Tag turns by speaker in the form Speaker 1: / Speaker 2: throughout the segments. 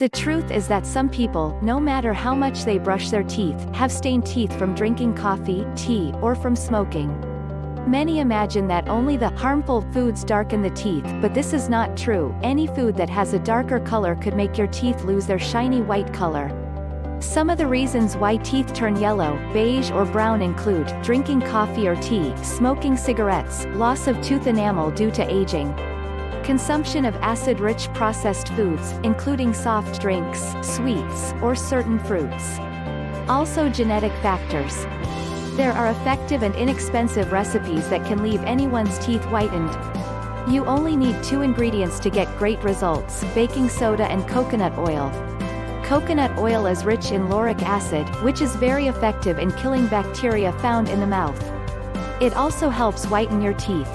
Speaker 1: The truth is that some people, no matter how much they brush their teeth, have stained teeth from drinking coffee, tea, or from smoking. Many imagine that only the harmful foods darken the teeth, but this is not true. Any food that has a darker color could make your teeth lose their shiny white color. Some of the reasons why teeth turn yellow, beige or brown include drinking coffee or tea, smoking cigarettes, loss of tooth enamel due to aging, consumption of acid-rich processed foods, including soft drinks, sweets, or certain fruits. Also genetic factors. There are effective and inexpensive recipes that can leave anyone's teeth whitened. You only need 2 ingredients to get great results: baking soda and coconut oil. Coconut oil is rich in lauric acid, which is very effective in killing bacteria found in the mouth. It also helps whiten your teeth.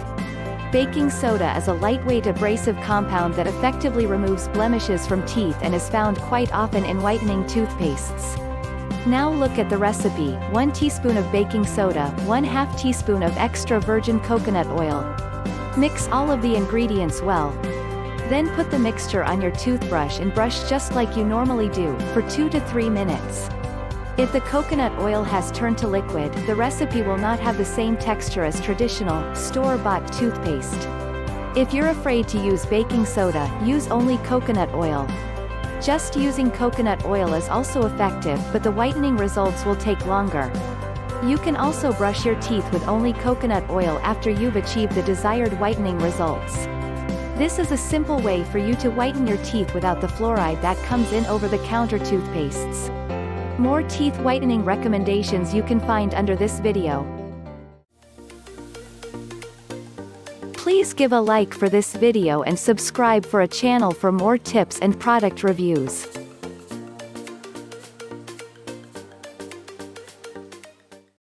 Speaker 1: Baking soda is a lightweight abrasive compound that effectively removes blemishes from teeth and is found quite often in whitening toothpastes. Now look at the recipe: 1 teaspoon of baking soda, 1/2 teaspoon of extra virgin coconut oil. Mix all of the ingredients well. Then put the mixture on your toothbrush and brush just like you normally do, for 2 to 3 minutes. If the coconut oil has turned to liquid, the recipe will not have the same texture as traditional, store-bought toothpaste. If you're afraid to use baking soda, use only coconut oil. Just using coconut oil is also effective, but the whitening results will take longer. You can also brush your teeth with only coconut oil after you've achieved the desired whitening results. This is a simple way for you to whiten your teeth without the fluoride that comes in over-the-counter toothpastes. More teeth whitening recommendations you can find under this video. Please give a like for this video and subscribe for a channel for more tips and product reviews.